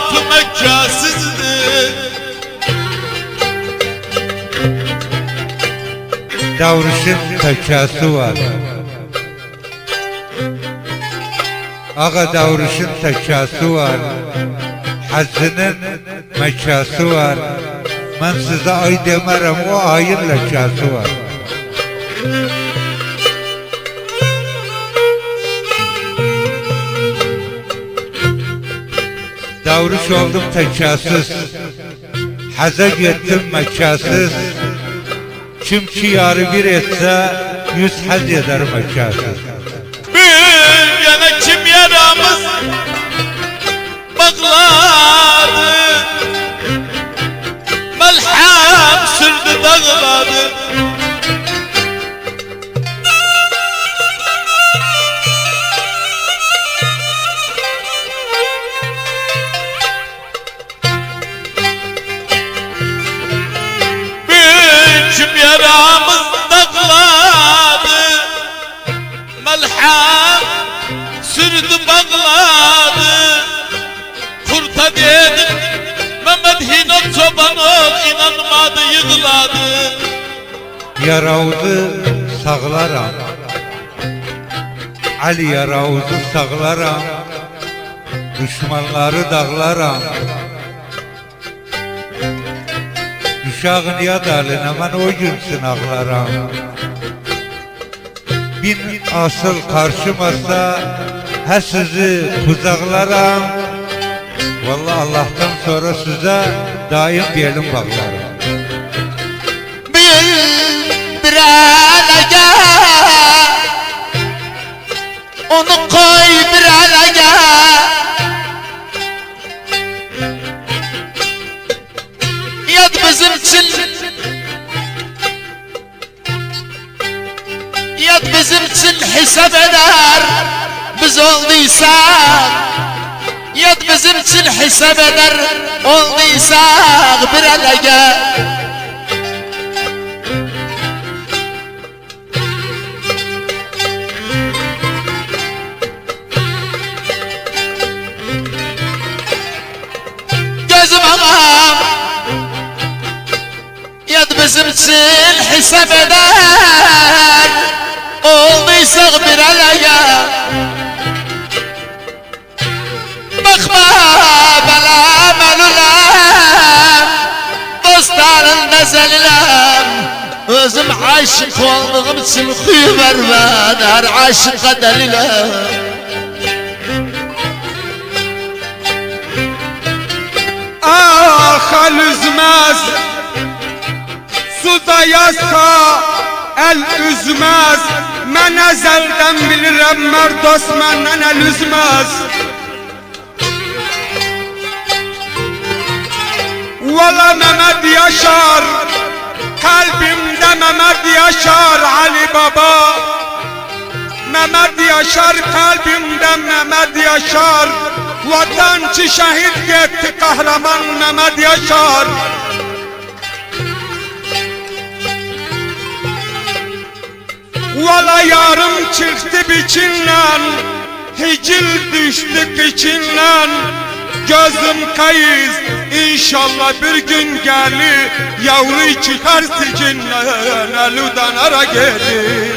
kapı Mekkasızdır. Davruşun tekası var. Ağa Davruşun tekası var. Hazının mekası var. Ben size ay demerem, o ayın lekası var. Davruş oldum tekasız, haza gittim mekasız. Kim ki yarı bir etse, 100 haz eder mekasız. Bir yana kim yaramız bağladı, melhem sürdü dağladı. Bir kim yaramız dağladı, melhem sürdü bağladı. Kurta dedim Mehmet Hinat çoban ol, inanmadı yığladı. Yaravuz'u sağlaram, Ali Yaravuz'u sağlaram, düşmanları dağlaram. Uşağın yadaline ben o gün sınavlaram. Bin asıl karşımasa he sizi kucaklarım. Vallahi Allah'tan sonra size daim diyelim baklarım. Bir alege, onu koy bir alege. Yad bizim için, yad bizim için hesap eder. Biz olduysak, yad bizim için hesap eder. Olduysak bir alege. Gözüm ağam, yad bizim için hesap eder. Olduysak bir alaya. Bakma bela melulem, dostlarında zelilem. Özüm aşık olduğum için huyu vermem, her aşıka delilem. Ah el üzmez, suda yazsa el üzmez. Men ezelden bilirim merdos menden el üzmez. Valla Mehmet yaşar, kalbimde Mehmet yaşar Ali Baba. Mehmet yaşar, kalbimde Mehmet yaşar. Vatançı şehit gitti, kahraman Mehmet yaşar. Valla yarım çıktı biçinden, hicil düştü içinden. Gözüm kayız, inşallah bir gün gelir. Yavru çıkar sicinden, eluden ara gelir.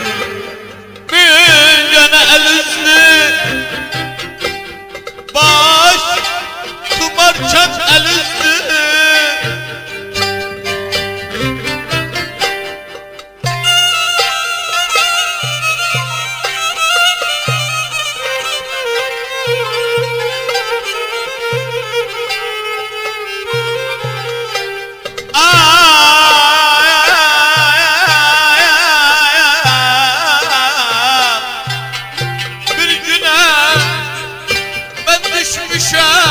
Bir yana el üstü, baş kumarçak el üstü. Bir güne ben düşmüşüm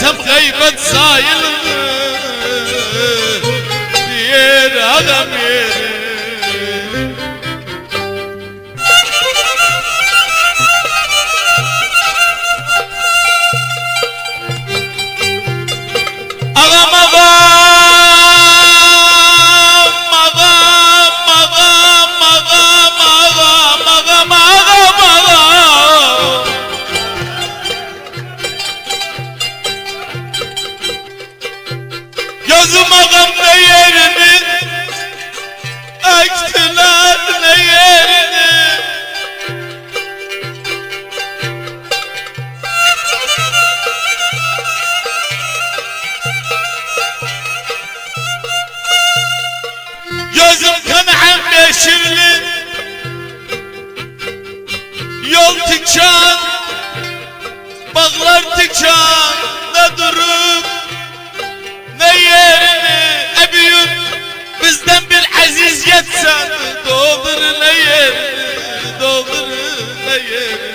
desem gıybet sayılır. Bir adam yeri. Ağam Gözüm ağam ne yerini ektiler ne yerini. Gözüm kanam beşirli yol tıkan bağlar tıkan ne durup ne yerini ebiyun bizden bir aziz yetsen doldur ne yerini doldur ne yerini.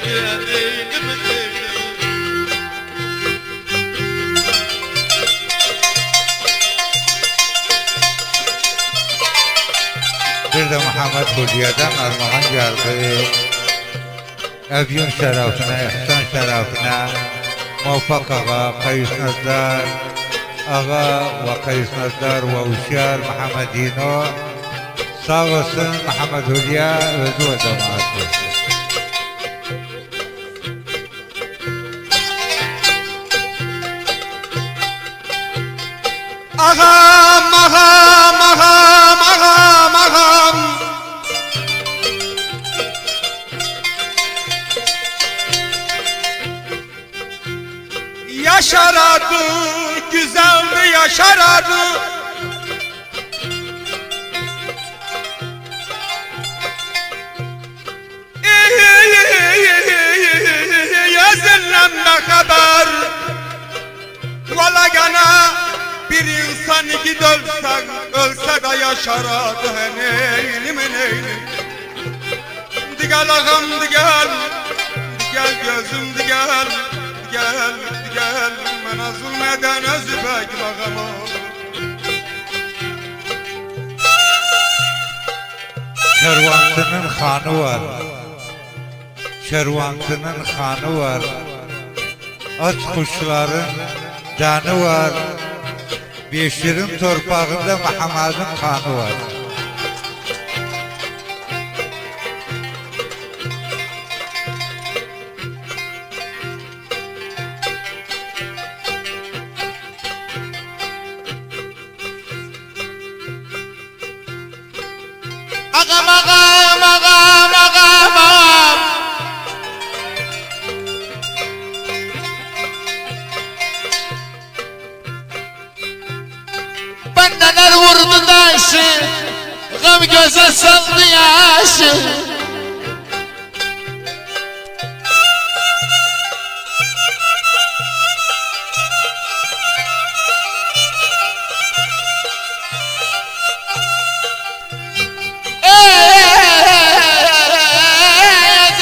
Bir de Muhammed Hülya'dan armağan geldi. Evyun şerefine, ihsan şerefine Muvaffak Ağa, Kayıs Nazdar Ağa ve Kayıs Nazdar ve Uşar Muhammedino. Sağ olsun Muhammed Hülya özü ve cemaati. Ağam, ağam, ağam, ağam, ağam. Yaşaradı, güzeldi yaşaradı. Yazılan haber. Valla gana bir insan iki ölse de yaşaradı neylim neylim. Digel ağam digel, digel gözüm digel, digel digel. Bana zulmeden özübek ağam. Şervantının hanı var. Şervantının hanı var. Aç kuşların canı var. Beşirin torpağında Muhammed'in kanı var. Ağam ağam ağam ağam ağam. Bendeler vurdu taşı, gam göze saldı yaşı.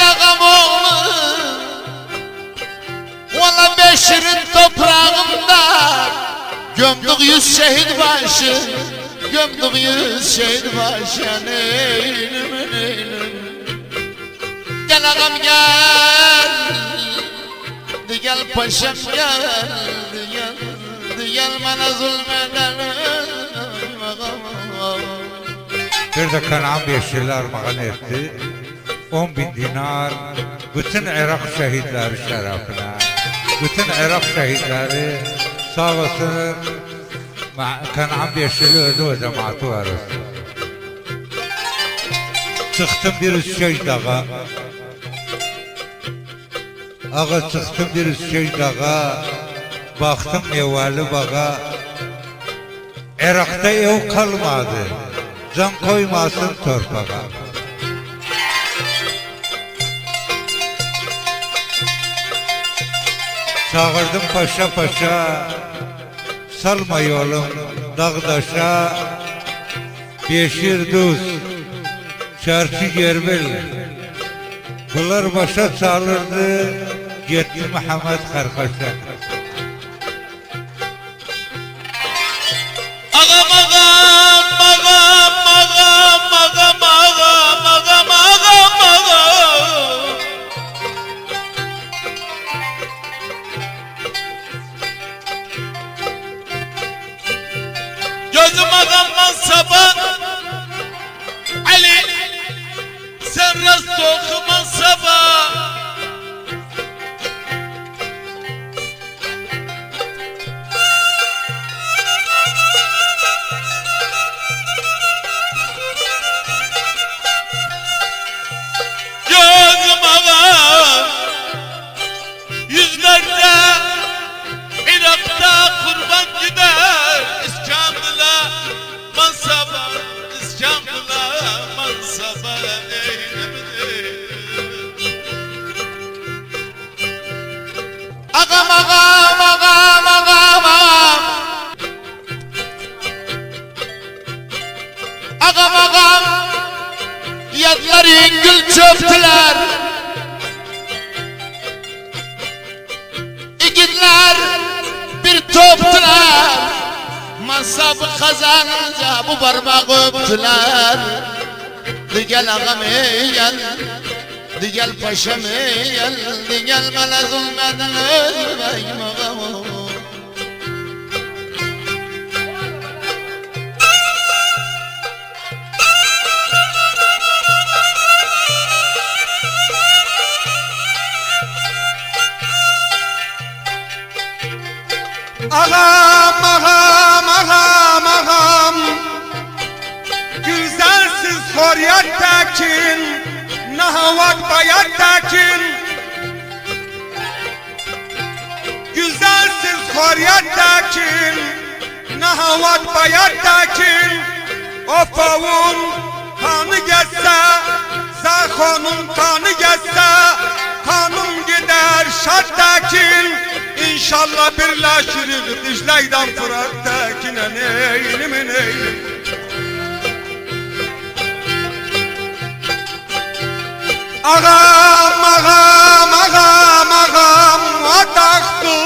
Ağam oğlu, valla Beşir'in toprağında gömdük 100 şehit başı, gömdük 100 şehit başı. Neylim neylim. Gel ağam gel, gel paşam gel, gel bana zulmeden ağam. Bir de Kanaan Beşirli armağan etti. 10.000 dinar bütün Irak şehitleri şerefine. Bütün Irak şehitleri sağ olsun Kanaan Beşirli özü ve cemaati var. Çıktım bir Üsküy dağa. Ağa çıktım bir Üsküy dağa. Baktım meyveli bağa. Irak'ta ev kalmadı. Can koymasın torpağa. Çağırdım paşa paşa, salma yolum dağdaşa. Beşir düz, çarşı gerbil. Bunlar başa çalırdı, gitti Muhammed Karkaş'a. Gözüm ağamman sabah Ali sen rast okuman sabah Gözüm ağam yüzlerce Irak'ta kurban gider İskambil'e mansaba İskambil'e mansaba Ağam ağam ağam ağam ağam Ağam ağam Yadları gül çöptüler İgidler bir toptular Mansabı kazanınca bu parmağı öptüler Digel ağam gel Digel paşam gel Digel bana zulmeden ölmeyim ağam Ağam ağam ağam ağam Güzelsiz Horyat Tekin Nahavat Bayat Tekin Güzelsiz Horyat Tekin Nahavat Bayat Tekin O pavun kanı geçse Zahonun kanı geçse Kanun gider Şart Tekin İnşallah birleşiriz Dicle'den Fırat Tekin'e neylim neylim Ağam ağam ağam ağam o taktı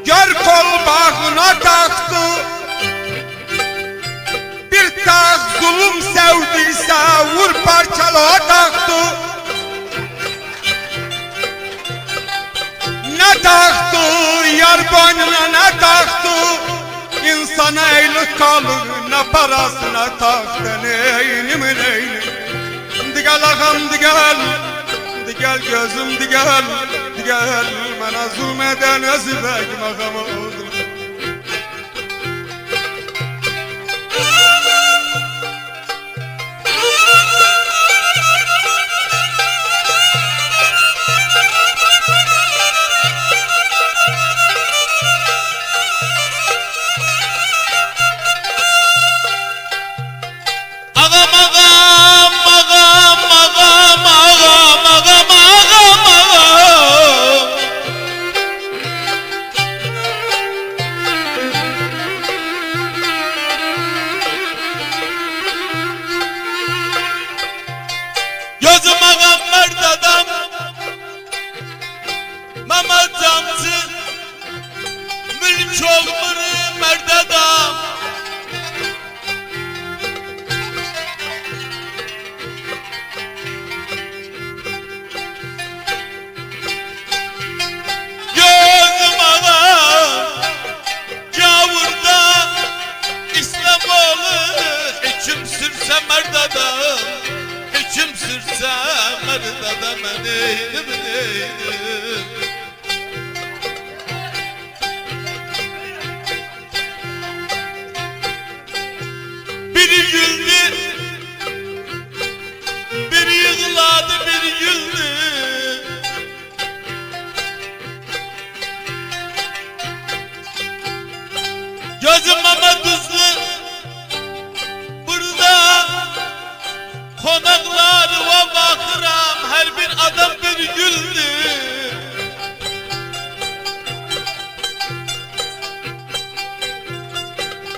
Gör kol bağına taktı Bir tak zulüm sevdiyse vur parçalı o taktı Ne taktı yar boynuna ne taktı İnsana eylik kalır ne parasına taktı neylim neylim Digel ağam digel Digel gözüm digel Digel bana zulmeden özbegim ağam oldum Gözüm ağam mert adam Mama camcı Mülk olmuru mert adam Gözüm ağam Gavurda İslamoğlu Hüküm sürse mert adam Hüküm sürse mert adam neydim neydim Biri güldü Biri yığladı biri güldü Gözüm ama tuzlu Burada Konaklarıma bakıram her bir adam bir güldü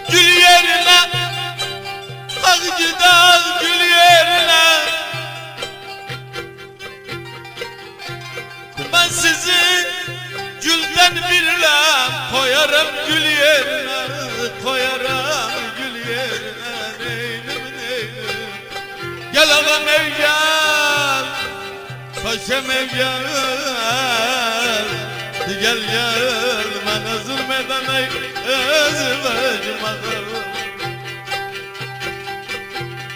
Gül yerine Hak gider gül yerine Ben sizi gülden birlem koyarım gül yerine Koyarım gül yerine neylim neylim Gel ağam ev gel Paşam ev gel Gel gel bana zulmeden ey özüm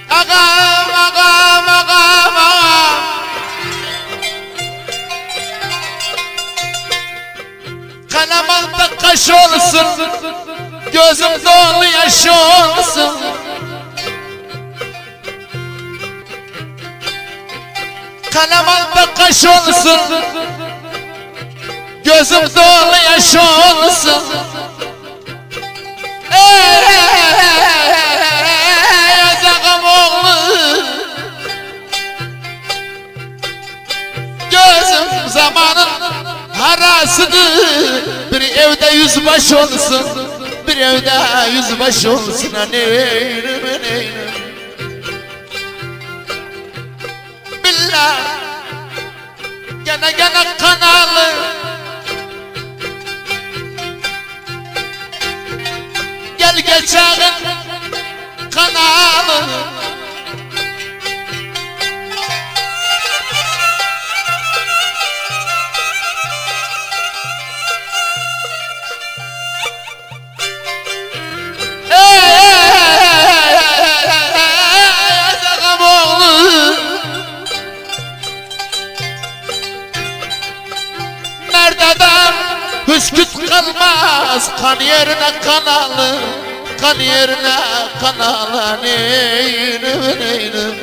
ağam ağam ağam ağam Kalem altta kaş olsun gözüm dolu yaş olsun Kalem altta kaş olsun gözüm dolu yaş olsun Yazağım oğlu gözüm zamanın harasıdır Bir evde yüzbaşı olsun Bir evde yüzbaşı olsun Neynim neynim Billah Gene gene kanalı Gel geçelim kanalı Yazağım oğlu Nerededen hüsküt kalmaz Kan yerine kanalı Kan yerine kanalı Neynim neynim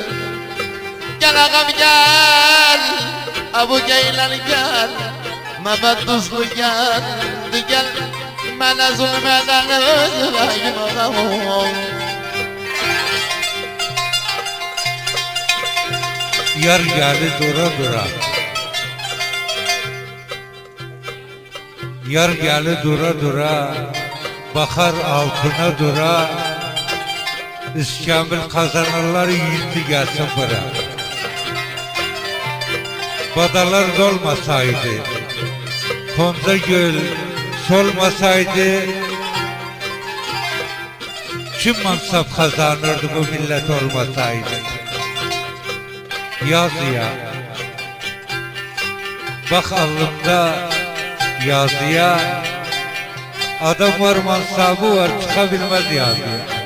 Gel ağam gel Abu Geylan gel Mehmet Tuzlu gel Gel Bana zulmeden özüm ağam Yar geldi dura dura Yar geldi dura dura Bakar altına dura İskambil kazanırlar yiğitli gelsin bura Badalar dolmasaydı Konca göl solmasaydı Kim mansap kazanırdı bu millet olmasaydı Yazıya Bak alnımda yazıya Adam var mansabı var çıkabilmez yazıya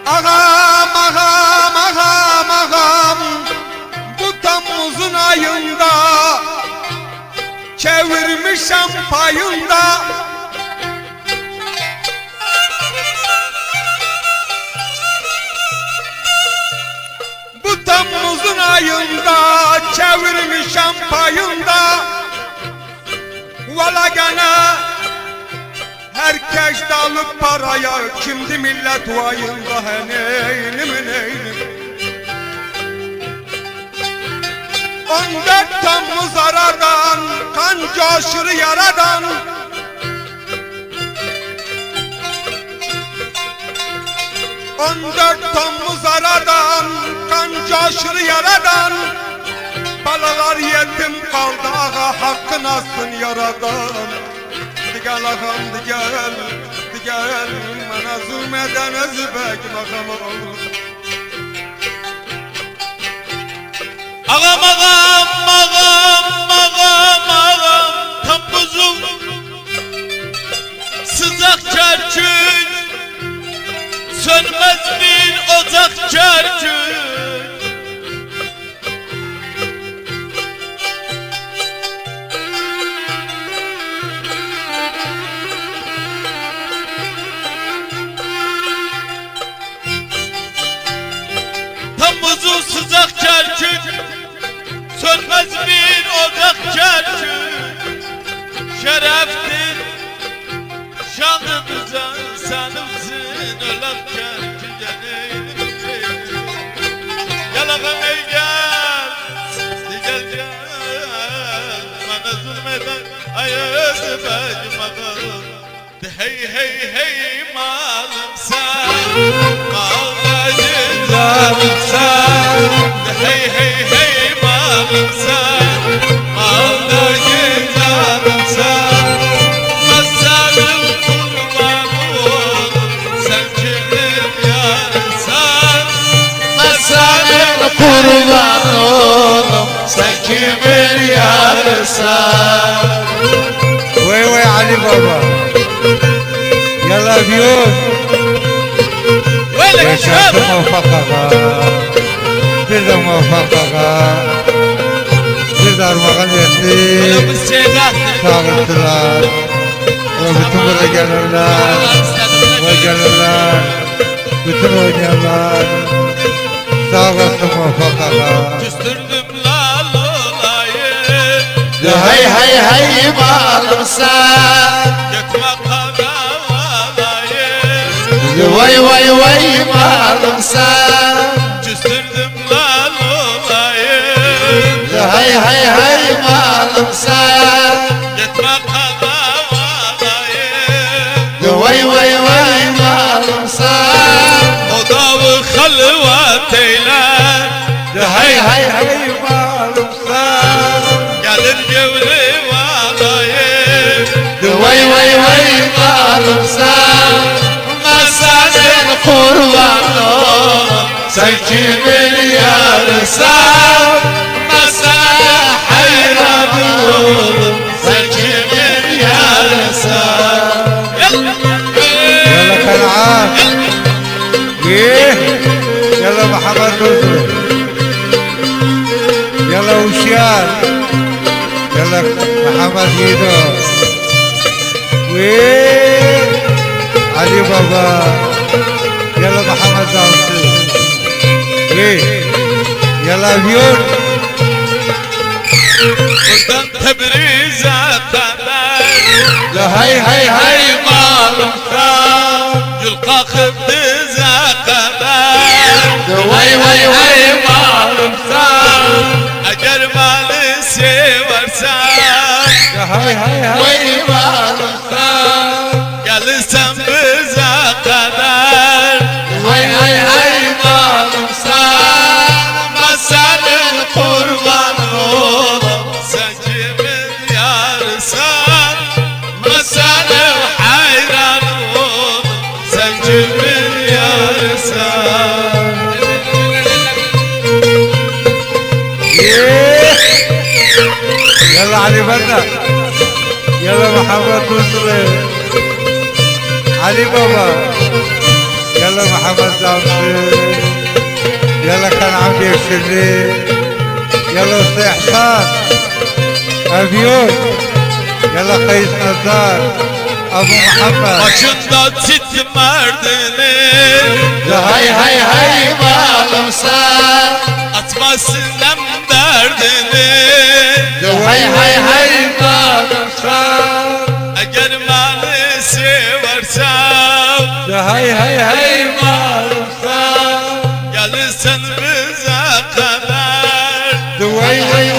Ağam ağam ağam ağam Bu Temmuz'un ayında Çevirmişem payında Bu Temmuz'un ayında Çevirmişem payında Vala gene herkes dalıp paraya Kimdi millet vayında Neynim neynim 14 Temmuz aradan Kan coşur yaradan 14 Temmuz aradan Kan coşur yaradan Balalar yetim kaldı ağa hakkın alsın yaradan Digel ağam digel Digel Bana zulmeden özbek ağam Ağam ağam ağam ağam ağam Temmuz'um Sıcak Kerkük Sönmez bir ocak Kerkük Temmuz'un sıcak Kerkük Sönmez bir ocak Kerkük Şereftir şanımıza senimsin ölak Kerkük'e neylim Gel ağam ey gel Gel gel Bana zulmeden ay özüm ağam Hey hey hey malım sen Malım canım sen Hey hey hey malım sen Malım canım sen Masalım kurban oğlum Sen kimin yarısan Masalım kurban oğlum Sen kimin بابا يلا بيوت وينك يا يا شباب؟ موفقة bir de muvaffaka bir de armağan etti Oğlum biz şeyden. çağırdılar ve bütün buraya gelirler ve gelirler bütün oynayanlar sağ olasın muvaffaka Küstürdüm lan olayı. Hay hay hay malımsa. Götme karalayı. Vay vay vay malımsa. Küstürdüm lan olayı. Hay hay hay malımsa. Götme karalayı. Vay vay vay malımsa. O dağı halvat eyler. Hay hay hay malımsa. Gelir gevri valayı. Vay vay vay malımsa. Masanın kurbanı. Sen kimin yarısan? Masana hayranım. Sen kimin yarısan? يلا كنعان ايه يلا محمد نصر يلا وشيان يلا محمد يدو ايه علي بابا يلا محمد داوسي ايه يلا بيون Buradan Tebriz'e kadar. Hay hay hay malımsa. Yol kalkıp dize kadar. Vay vay vay malımsa. Eğer malı seversen. هاي هاي هاي Vay malımsa. Gelirsen bize kadar. Vay hay hay malımsa. Masanın kurbanı olam. Sen kimin yarısan? Masanın hayranı olam. Sen kimin yarısan? إيه. يلا علي بنا يلا محمد نصر علي بابا يلا محمد داوسي يلا كان عم يشري يلا أستاذ إحسان أبيون يلا قيس نزار أبو محمد Başında titmerdini. Hay hay hay malımsa. Atmasın derdini. Hay hay hay malımsa. Eğer malı seversen. هاي هاي هاي malımsa. Gelirsen bize kadar. دوي Vay vay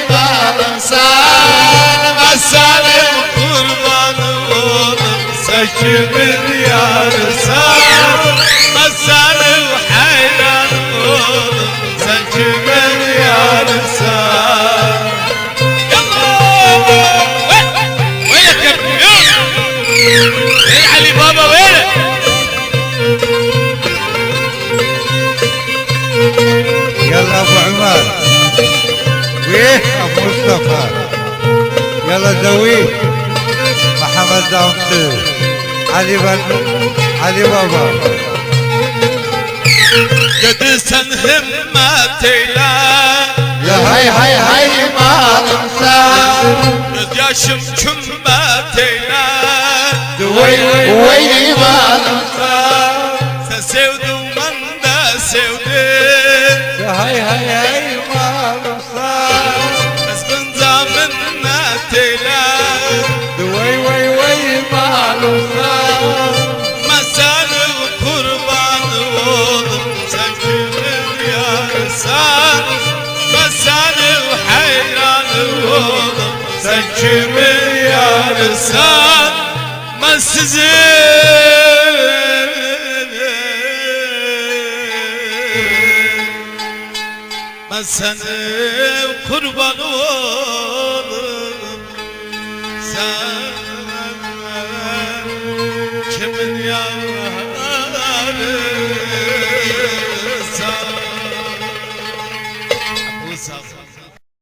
malımsa. Masanın kurbanı oğlum. Sen kimin yarısan? Masanın hayranı oğlum. Sen kimin yarısan? Yallah! Weynek ya büyük? Ey Ali Baba weyne? يلا أبو عمر ويه أبو مصطفى يلا زويد محمد داوسي علي بابا Gödürsen himmet eyle. hay hay hay malımsa. Gözyaşım kümmet eyle. دوي Vay malımsa. Sen sevdin ben de sevdim. هاي هاي هاي مالوسا Esbin minnet eyle. دوي وي وي مالوسا Masanın kurbanı oğlum. Sen kimin yarısan? Masanın hayranı oğlum. Sen kimin yarısan? Ben ben senin kurban olurum. Sen kimin yarısan? Bu saf